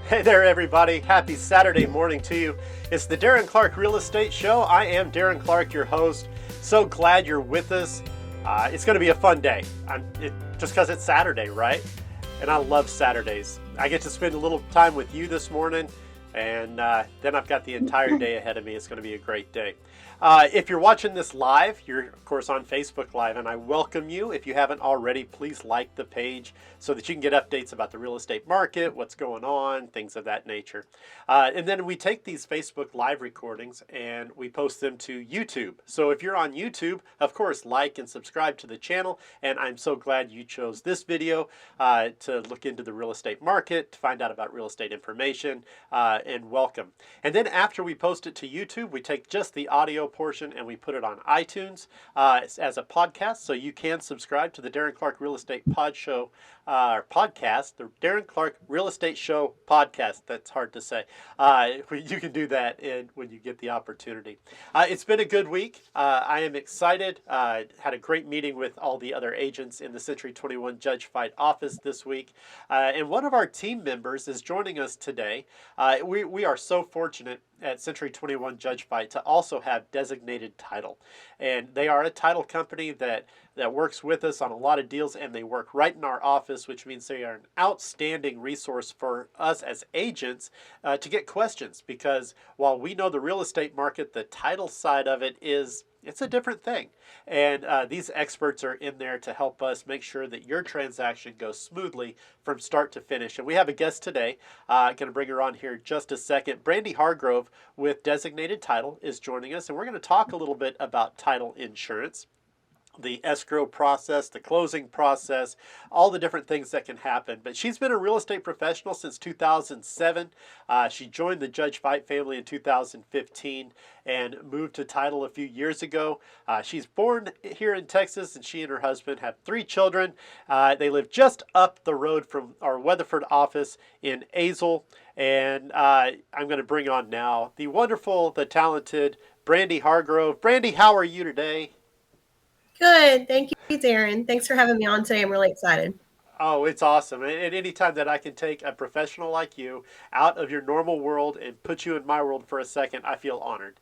Hey there, everybody. Happy Saturday morning to you. It's the Darren Clark Real Estate Show. I am Darren Clark, your host. So glad you're with us. It's going to be a fun day. Just because it's Saturday, right? And I love Saturdays. I get to spend a little time with you this morning, and then I've got the entire day ahead of me. It's going to be a great day. If you're watching this live, you're of course on Facebook Live, and I welcome you. If you haven't already, please like the page so that you can get updates about the real estate market, what's going on, things of that nature. And then we take these Facebook Live recordings and we post them to YouTube. So if you're on YouTube, of course, like and subscribe to the channel. And I'm so glad you chose this video to look into the real estate market, to find out about real estate information, and welcome. And then after we post it to YouTube, we take just the audio portion and we put it on iTunes as a podcast, so you can subscribe to the Darren Clark Real Estate podcast, the Darren Clark Real Estate Show podcast. That's hard to say. You can do that when you get the opportunity. It's been a good week. I am excited. Had a great meeting with all the other agents in the Century 21 Judge Fight office this week, and one of our team members is joining us today. We are so fortunate at Century 21 Judge Fight to also have designated title. And they are a title company that works with us on a lot of deals, and they work right in our office, which means they are an outstanding resource for us as agents to get questions. Because while we know the real estate market, the title side of it's a different thing. And these experts are in there to help us make sure that your transaction goes smoothly from start to finish. And we have a guest today. I'm going to bring her on here in just a second. Brandi Hargrove with Designated Title is joining us, and we're going to talk a little bit about title insurance, the escrow process, the closing process, all the different things that can happen. But she's been a real estate professional since 2007. She joined the Judge Fight family in 2015 and moved to title a few years ago. She's born here in Texas, and she and her husband have 3 children. They live just up the road from our Weatherford office in Azle. And I'm going to bring on now the wonderful, the talented Brandi Hargrove. Brandi, how are you today? Good. Thank you, Darren. Thanks for having me on today. I'm really excited. Oh, it's awesome. And any time that I can take a professional like you out of your normal world and put you in my world for a second, I feel honored.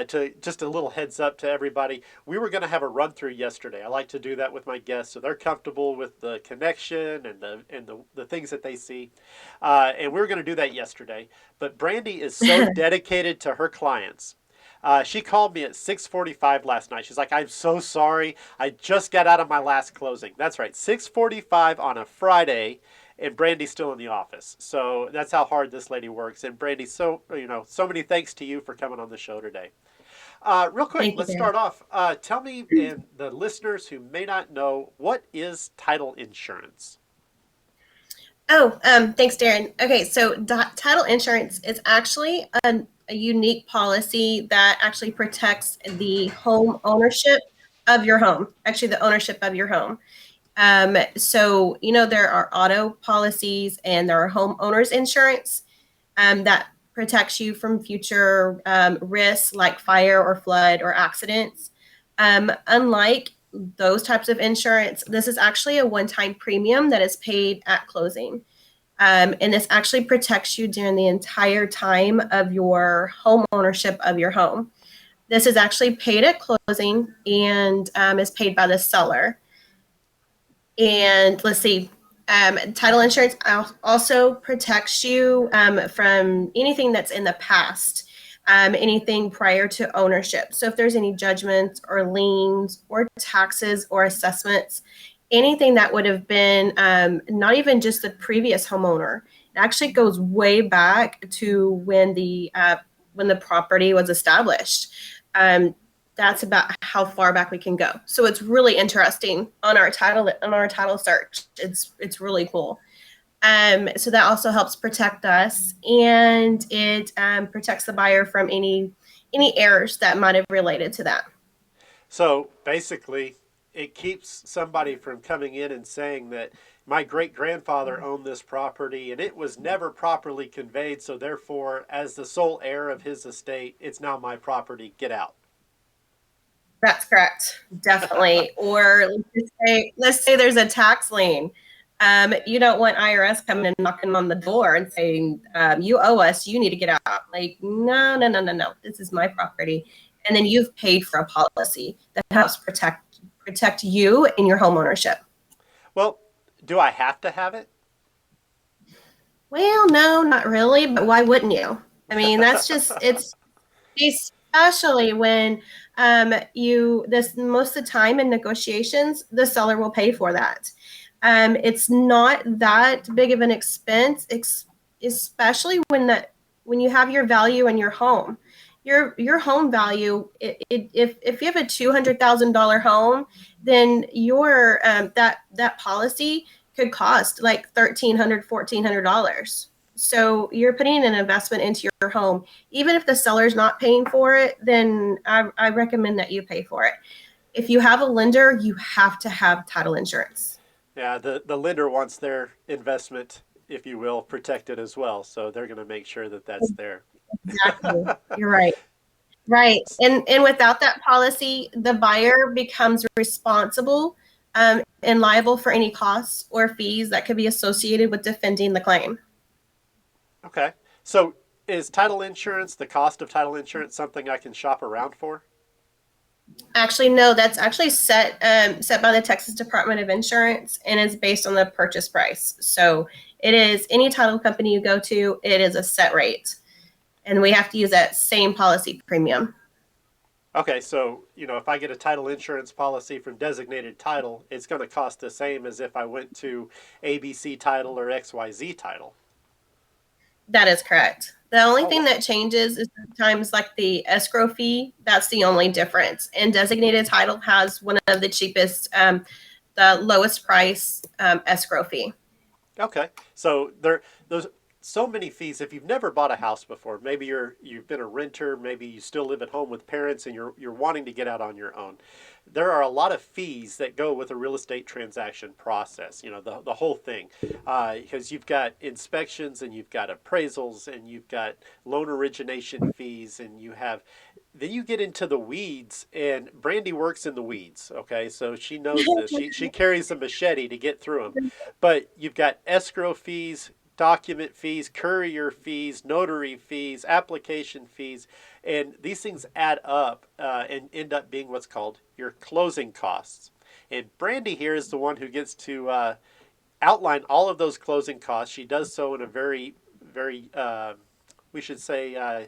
To just a little heads up to everybody, we were going to have a run through yesterday. I like to do that with my guests so they're comfortable with the connection and the things that they see. And we were going to do that yesterday. But Brandi is so dedicated to her clients. She called me at 6:45 last night. She's like, I'm so sorry. I just got out of my last closing. That's right, 6:45 on a Friday, and Brandi's still in the office. So that's how hard this lady works. And Brandi, so many thanks to you for coming on the show today. Real quick, Thank you, let's Darren. start off. Tell me and the listeners who may not know, what is title insurance? Thanks, Darren. Okay, so title insurance is actually a unique policy that actually protects the home ownership of your home, actually the ownership of your home. So, there are auto policies and there are homeowners insurance that protects you from future risks like fire or flood or accidents. Unlike those types of insurance, this is actually a one-time premium that is paid at closing. And this actually protects you during the entire time of your home ownership of your home. This is actually paid at closing and is paid by the seller. And let's see, title insurance also protects you from anything that's in the past, anything prior to ownership. So if there's any judgments or liens or taxes or assessments, anything that would have been not even just the previous homeowner. It actually goes way back to when the property was established. That's about how far back we can go. So it's really interesting on our title search. It's really cool. So that also helps protect us, and it protects the buyer from any errors that might have related to that. So basically, it keeps somebody from coming in and saying that my great grandfather owned this property and it was never properly conveyed. So therefore, as the sole heir of his estate, it's now my property. Get out. That's correct. Definitely. Or let's say there's a tax lien. You don't want IRS coming and knocking on the door and saying, you owe us, you need to get out. Like, no, no, no, no, no. This is my property. And then you've paid for a policy that helps protect you and your home ownership. Well, do I have to have it? Well, no, not really, but why wouldn't you? I mean, that's just it's especially when you this most of the time in negotiations, the seller will pay for that. It's not that big of an expense, especially when you have your value in your home. Your home value, if you have a $200,000 home, then your that policy could cost like $1,300, $1,400. So you're putting an investment into your home. Even if the seller's not paying for it, then I recommend that you pay for it. If you have a lender, you have to have title insurance. Yeah, the lender wants their investment, if you will, protected as well. So they're going to make sure that that's there. Exactly. You're right. Right. And without that policy, the buyer becomes responsible and liable for any costs or fees that could be associated with defending the claim. Okay. So is title insurance, the cost of title insurance, something I can shop around for? Actually, no, that's actually set by the Texas Department of Insurance and is based on the purchase price. So it is any title company you go to, it is a set rate, and we have to use that same policy premium. Okay, so if I get a title insurance policy from Designated Title, it's going to cost the same as if I went to ABC Title or XYZ Title. That is correct. The only Oh, thing that changes is sometimes like the escrow fee. That's the only difference. And designated title has one of the cheapest, the lowest price escrow fee. okay. So there's so many fees. If you've never bought a house before, maybe you've been a renter, maybe you still live at home with parents, and you're wanting to get out on your own. There are a lot of fees that go with a real estate transaction process. The whole thing, because you've got inspections and you've got appraisals and you've got loan origination fees and you have then you get into the weeds, and Brandi works in the weeds. Okay, so she knows this. She carries a machete to get through them. But you've got escrow fees, document fees, courier fees, notary fees, application fees, and these things add up and end up being what's called your closing costs. And Brandi here is the one who gets to outline all of those closing costs. She does so in a very, very, we should say,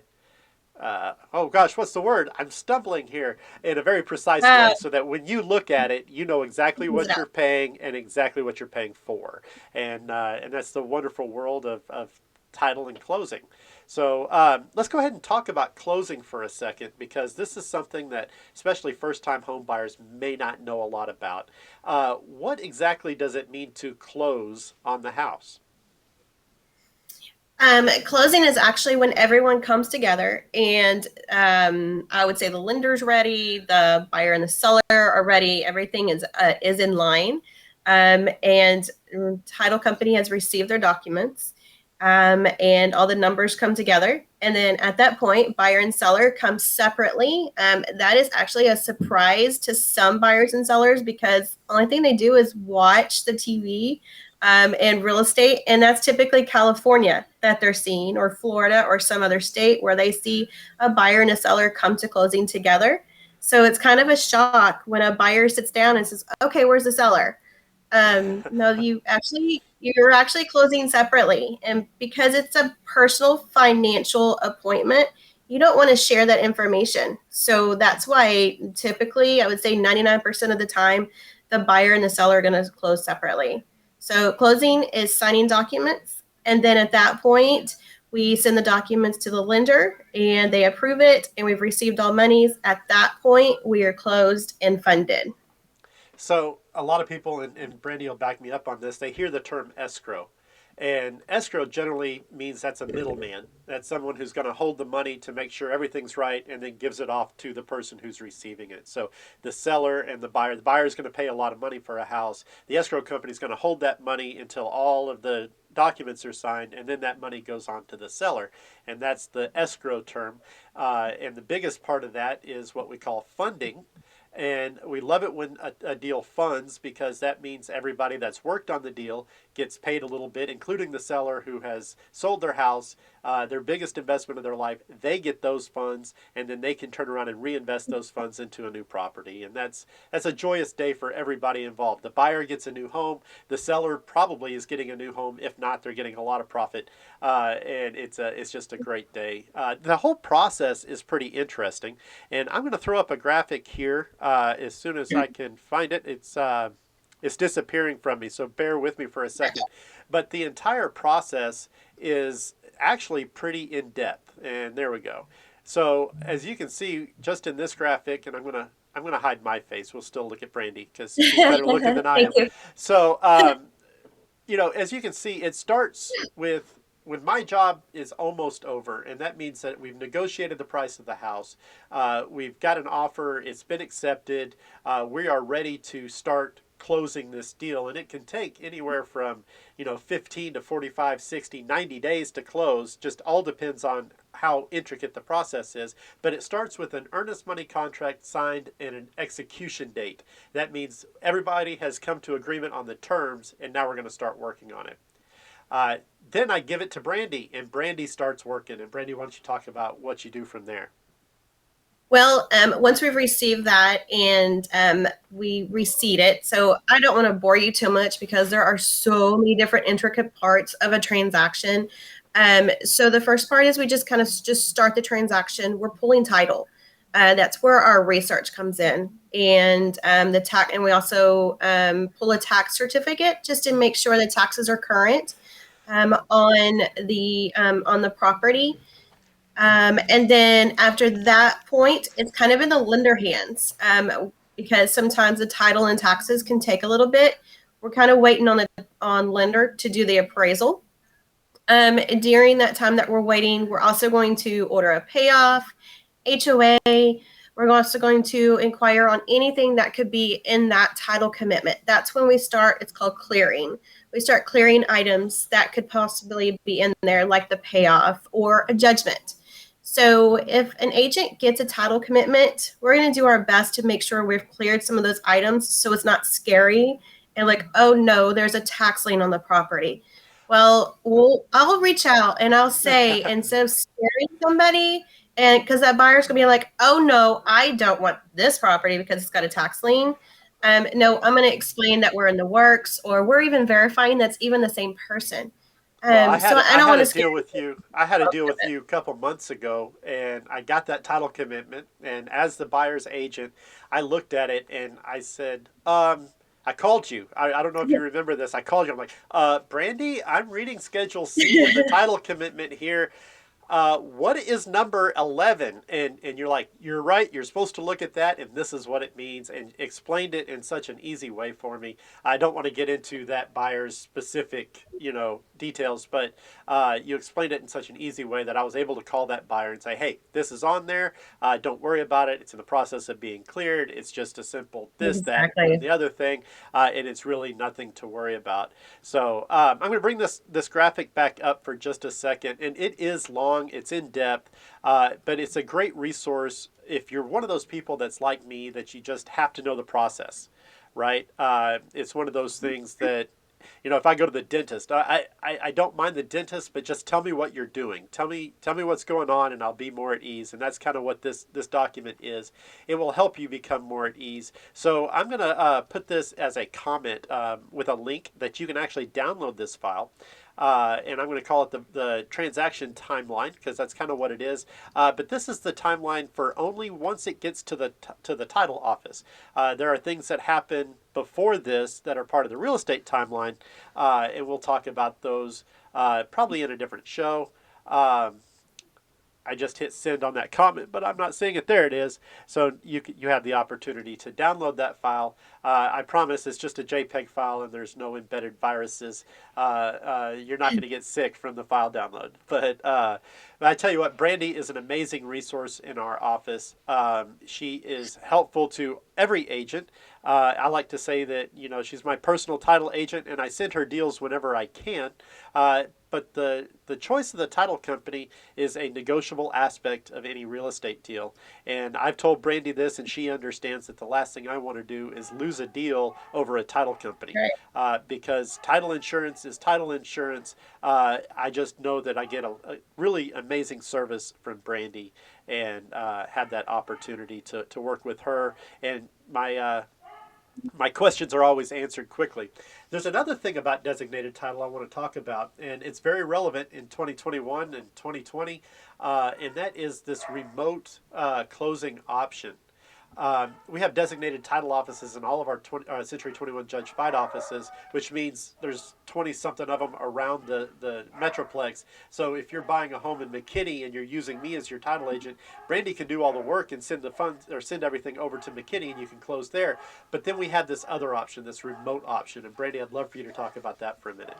oh gosh, what's the word? I'm stumbling here in a very precise Uh, way so that when you look at it, you know exactly what you're paying and exactly what you're paying for. And that's the wonderful world of title and closing. So let's go ahead and talk about closing for a second because this is something that especially first time home buyers may not know a lot about. What exactly does it mean to close on the house? Closing is actually when everyone comes together, and I would say the lender's ready, the buyer and the seller are ready, everything is in line, and title company has received their documents, and all the numbers come together. And then at that point, buyer and seller come separately. That is actually a surprise to some buyers and sellers because the only thing they do is watch the TV and real estate. And that's typically California that they're seeing, or Florida, or some other state where they see a buyer and a seller come to closing together. So it's kind of a shock when a buyer sits down and says, okay, where's the seller? No, you're actually closing separately. And because it's a personal financial appointment, you don't want to share that information. So that's why typically I would say 99% of the time, the buyer and the seller are going to close separately. So closing is signing documents. And then at that point, we send the documents to the lender and they approve it and we've received all monies. At that point, we are closed and funded. So a lot of people, and Brandi will back me up on this, they hear the term escrow. And escrow generally means that's a middleman. That's someone who's going to hold the money to make sure everything's right and then gives it off to the person who's receiving it. So the seller and the buyer is going to pay a lot of money for a house. The escrow company is going to hold that money until all of the documents are signed, and then that money goes on to the seller. And that's the escrow term. And the biggest part of that is what we call funding. And we love it when a deal funds because that means everybody that's worked on the deal gets paid a little bit, including the seller who has sold their house, their biggest investment of their life. They get those funds, and then they can turn around and reinvest those funds into a new property. And that's a joyous day for everybody involved. The buyer gets a new home. The seller probably is getting a new home. If not, they're getting a lot of profit. And it's just a great day. The whole process is pretty interesting. And I'm going to throw up a graphic here as soon as I can find it. It's disappearing from me, so bear with me for a second. But the entire process is actually pretty in depth, and there we go. So as you can see, just in this graphic, and I'm gonna hide my face. We'll still look at Brandi because she's better looking than I am. Thank you. So as you can see, it starts with when my job is almost over, and that means that we've negotiated the price of the house. We've got an offer. It's been accepted. We are ready to start closing this deal, and it can take anywhere from 15 to 45, 60, 90 days to close. Just all depends on how intricate the process is. But it starts with an earnest money contract signed and an execution date. That means everybody has come to agreement on the terms, and now we're going to start working on it. Then I give it to Brandi, and Brandi starts working. And Brandi, why don't you talk about what you do from there? Well, once we've received that and we receipt it, so I don't want to bore you too much because there are so many different intricate parts of a transaction. So the first part is we just kind of just start the transaction. We're pulling title. That's where our research comes in, and the tax, and we also pull a tax certificate just to make sure the taxes are current on the property. And then after that point, it's kind of in the lender hands because sometimes the title and taxes can take a little bit. We're kind of waiting on lender to do the appraisal. During that time that we're waiting, we're also going to order a payoff, HOA. We're also going to inquire on anything that could be in that title commitment. That's when we start, it's called clearing. We start clearing items that could possibly be in there, like the payoff or a judgment. So if an agent gets a title commitment, we're going to do our best to make sure we've cleared some of those items so it's not scary and like, oh no, there's a tax lien on the property. Well, I'll reach out and I'll say, instead of scaring somebody, and because that buyer's gonna be like, oh no, I don't want this property because it's got a tax lien. No, I'm gonna explain that we're in the works, or we're even verifying that's even the same person. Well, So I I don't had want a to scare deal with you. I had a deal you. with you a couple months ago, and I got that title commitment. And as the buyer's agent, I looked at it and I said, I called you. I don't know if you remember this. I called you. I'm like, Brandi, I'm reading Schedule C in the title commitment here. What is number 11? And you're like, you're right. You're supposed to look at that, and this is what it means, and explained it in such an easy way for me. I don't want to get into that buyer's specific, details, but you explained it in such an easy way that I was able to call that buyer and say, hey, this is on there. Don't worry about it. It's in the process of being cleared. It's just a simple this, that, and Exactly. the other thing, and it's really nothing to worry about. So I'm going to bring this graphic back up for just a second, and it is long. It's in depth, but it's a great resource if you're one of those people that's like me that you just have to know the process, right? It's one of those things that if I go to the dentist, I don't mind the dentist, but just tell me what you're doing. Tell me what's going on, and I'll be more at ease. And that's kind of what this document is. It will help you become more at ease. So I'm going to put this as a comment with a link that you can actually download this file. And I'm going to call it the transaction timeline because that's kind of what it is. But this is the timeline for only once it gets to the title office. There are things that happen before this that are part of the real estate timeline, and we'll talk about those probably in a different show. I just hit send on that comment, but I'm not seeing it. There it is. So you have the opportunity to download that file. I promise it's just a JPEG file and there's no embedded viruses. You're not going to get sick from the file download. But I tell you what, Brandi is an amazing resource in our office. She is helpful to every agent. I like to say that she's my personal title agent, and I send her deals whenever I can. But the choice of the title company is a negotiable aspect of any real estate deal. And I've told Brandi this, and she understands that the last thing I want to do is lose a deal over a title company. Right. Because title insurance is title insurance. I just know that I get a really amazing service from Brandi, and have that opportunity to work with her. And my questions are always answered quickly. There's another thing about designated title I want to talk about, and it's very relevant in 2021 and 2020, and that is this remote closing option. We have designated title offices in all of our Century 21 Judge Fight offices, which means there's 20 something of them around the Metroplex. So if you're buying a home in McKinney and you're using me as your title agent, Brandi can do all the work and send the funds or send everything over to McKinney, and you can close there. But then we have this other option, this remote option. And Brandi, I'd love for you to talk about that for a minute.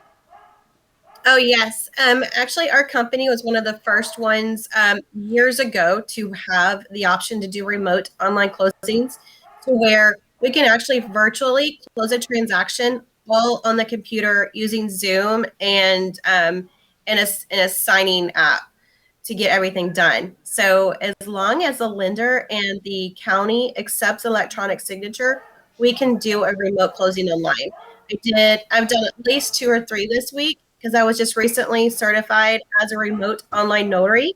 Oh, yes. Actually, our company was one of the first ones years ago to have the option to do remote online closings, to where we can actually virtually close a transaction all on the computer using Zoom and a signing app to get everything done. So as long as the lender and the county accepts electronic signature, we can do a remote closing online. I've done at least 2 or 3 this week because I was just recently certified as a remote online notary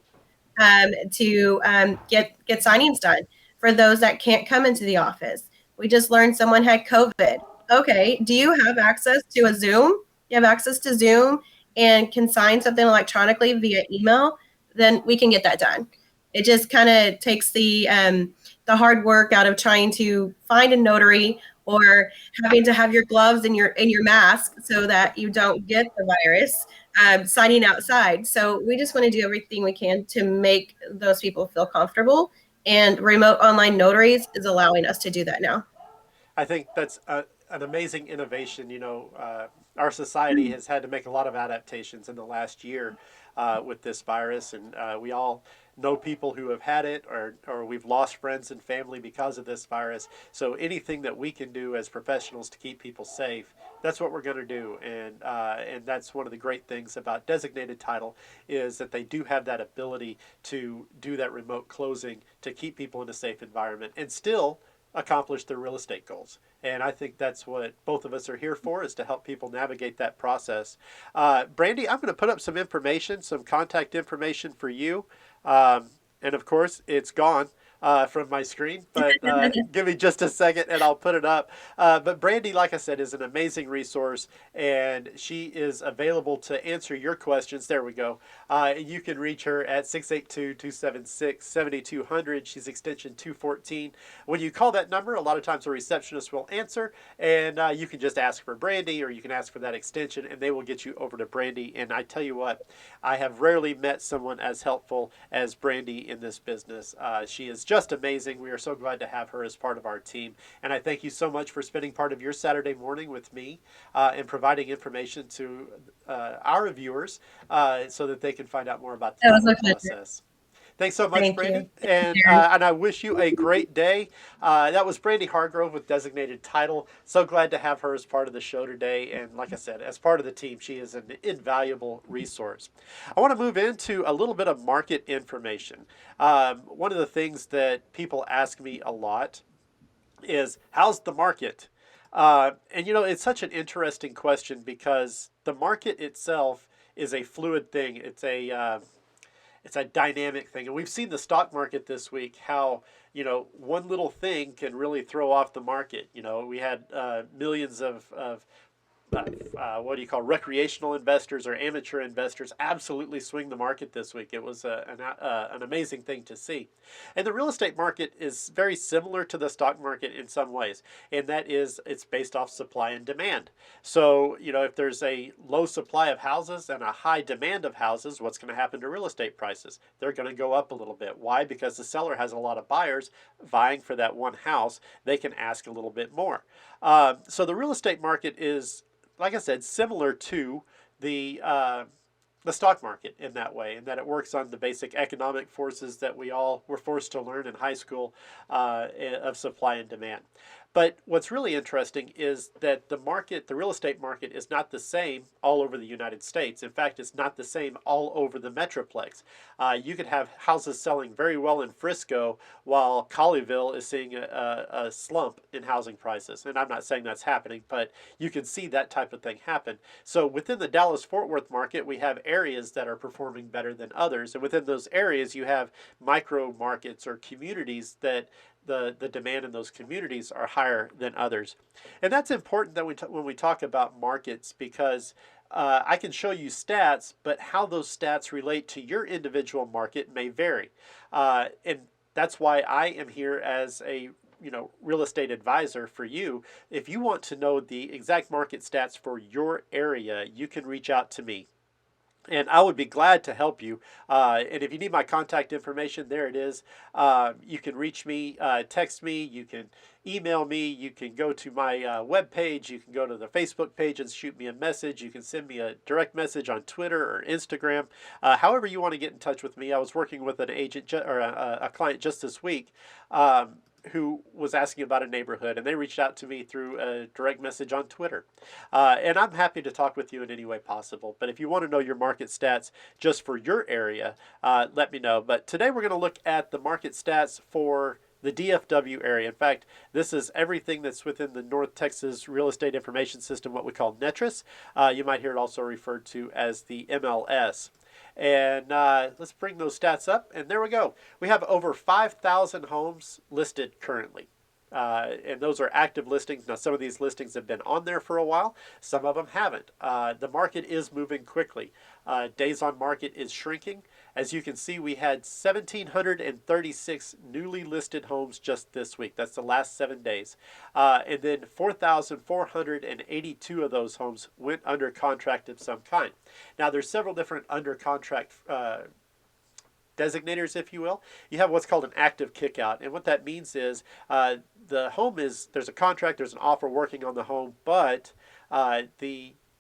to get signings done for those that can't come into the office. We just learned someone had COVID. Okay, do you have access to a Zoom? You have access to Zoom and can sign something electronically via email? Then we can get that done. It just kind of takes the hard work out of trying to find a notary or having to have your gloves and your mask so that you don't get the virus, signing outside. So we just want to do everything we can to make those people feel comfortable. And remote online notaries is allowing us to do that now. I think that's an amazing innovation. Our society has had to make a lot of adaptations in the last year with this virus, and we all know people who have had it, or we've lost friends and family because of this virus. So anything that we can do as professionals to keep people safe, that's what we're going to do. And that's one of the great things about designated title, is that they do have that ability to do that remote closing to keep people in a safe environment and still accomplish their real estate goals. And I think that's what both of us are here for, is to help people navigate that process. Brandi, I'm going to put up some information, some contact information for you. And of course, it's gone from my screen, but give me just a second and I'll put it up. But Brandi, like I said, is an amazing resource, and she is available to answer your questions. There we go. You can reach her at 682-276-7200. She's extension 214. When you call that number, a lot of times a receptionist will answer, and you can just ask for Brandi, or you can ask for that extension, and they will get you over to Brandi. And I tell you what, I have rarely met someone as helpful as Brandi in this business. She is just amazing. We are so glad to have her as part of our team. And I thank you so much for spending part of your Saturday morning with me and providing information to our viewers so that they can find out more about the That was a title pleasure. process. Thanks so much, Thank Brandi, you. Thank you, Darren. and I wish you a great day. That was Brandi Hargrove with Designated Title. So glad to have her as part of the show today, and like I said, as part of the team, she is an invaluable resource. I want to move into a little bit of market information. One of the things that people ask me a lot is, how's the market? And it's such an interesting question, because the market itself is a fluid thing. It's a dynamic thing. And we've seen the stock market this week, how, one little thing can really throw off the market. We had millions of what do you call, recreational investors or amateur investors absolutely swing the market this week. It was an amazing thing to see. And the real estate market is very similar to the stock market in some ways, and that is, it's based off supply and demand. So, if there's a low supply of houses and a high demand of houses, what's going to happen to real estate prices? They're going to go up a little bit. Why? Because the seller has a lot of buyers vying for that one house. They can ask a little bit more. So the real estate market is like I said, similar to the stock market in that way, in that it works on the basic economic forces that we all were forced to learn in high school of supply and demand. But what's really interesting is that the market, the real estate market, is not the same all over the United States. In fact, it's not the same all over the Metroplex. You could have houses selling very well in Frisco while Colleyville is seeing a slump in housing prices. And I'm not saying that's happening, but you can see that type of thing happen. So within the Dallas-Fort Worth market, we have areas that are performing better than others. And within those areas, you have micro markets or communities that the demand in those communities are higher than others. And that's important that when we talk about markets, because I can show you stats, but how those stats relate to your individual market may vary. And that's why I am here as a real estate advisor for you. If you want to know the exact market stats for your area, you can reach out to me. And I would be glad to help you. And if you need my contact information, there it is. You can reach me, text me, you can email me, you can go to my webpage, you can go to the Facebook page and shoot me a message. You can send me a direct message on Twitter or Instagram. However you want to get in touch with me. I was working with an agent or a client just this week who was asking about a neighborhood, and they reached out to me through a direct message on Twitter. And I'm happy to talk with you in any way possible. But if you want to know your market stats just for your area, let me know. But today we're going to look at the market stats for the DFW area. In fact, this is everything that's within the North Texas Real Estate Information System, what we call NETRIS. You might hear it also referred to as the MLS. And let's bring those stats up. And there we go. We have over 5,000 homes listed currently. And those are active listings. Now, some of these listings have been on there for a while. Some of them haven't. The market is moving quickly. Days on market is shrinking. As you can see, we had 1,736 newly listed homes just this week. That's the last 7 days. And then 4,482 of those homes went under contract of some kind. Now, there's several different under contract designators, if you will. You have what's called an active kickout. And what that means is the home there's a contract, there's an offer working on the home, but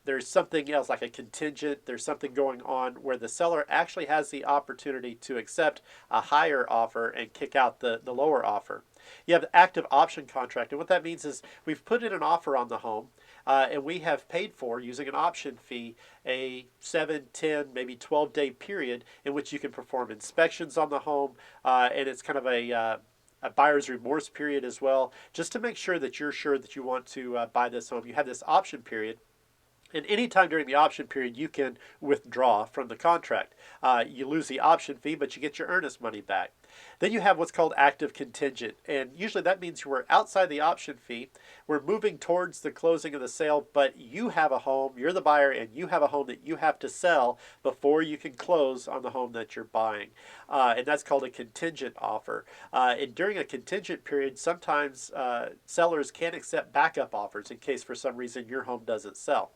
there's something else like a contingent. There's something going on where the seller actually has the opportunity to accept a higher offer and kick out the lower offer. You have the active option contract. And what that means is we've put in an offer on the home and we have paid for, using an option fee, a 7, 10, maybe 12-day period in which you can perform inspections on the home. And it's kind of a buyer's remorse period as well, just to make sure that you're sure that you want to buy this home. You have this option period. And anytime during the option period, you can withdraw from the contract. You lose the option fee, but you get your earnest money back. Then you have what's called active contingent. And usually that means we're outside the option fee. We're moving towards the closing of the sale, but you have a home, you're the buyer, and you have a home that you have to sell before you can close on the home that you're buying. And that's called a contingent offer. And during a contingent period, sometimes sellers can't accept backup offers in case for some reason your home doesn't sell.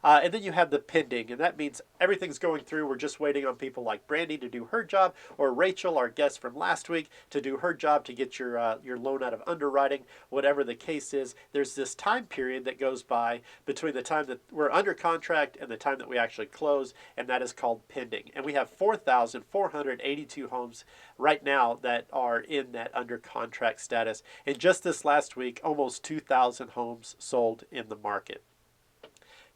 And then you have the pending, and that means everything's going through. We're just waiting on people like Brandi to do her job, or Rachel, our guest from last week, to do her job to get your loan out of underwriting. Whatever the case is, there's this time period that goes by between the time that we're under contract and the time that we actually close, and that is called pending. And we have 4,482 homes right now that are in that under contract status. And just this last week, almost 2,000 homes sold in the market.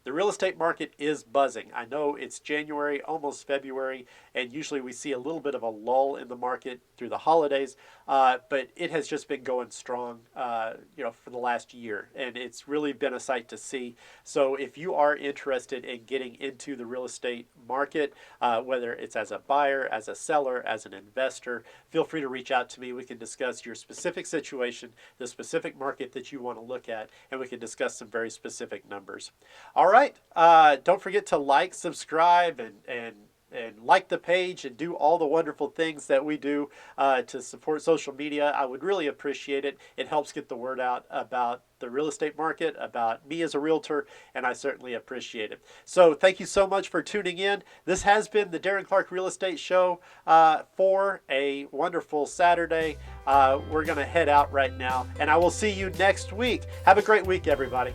The real estate market is buzzing. I know it's January, almost February, and usually we see a little bit of a lull in the market through the holidays, but it has just been going strong, for the last year, and it's really been a sight to see. So if you are interested in getting into the real estate market, whether it's as a buyer, as a seller, as an investor, feel free to reach out to me. We can discuss your specific situation, the specific market that you want to look at, and we can discuss some very specific numbers. All right. Don't forget to like, subscribe, and like the page and do all the wonderful things that we do to support social media. I would really appreciate it. It helps get the word out about the real estate market, about me as a realtor, and I certainly appreciate it. So thank you so much for tuning in. This has been the Darren Clark Real Estate Show for a wonderful Saturday. We're going to head out right now, and I will see you next week. Have a great week, everybody.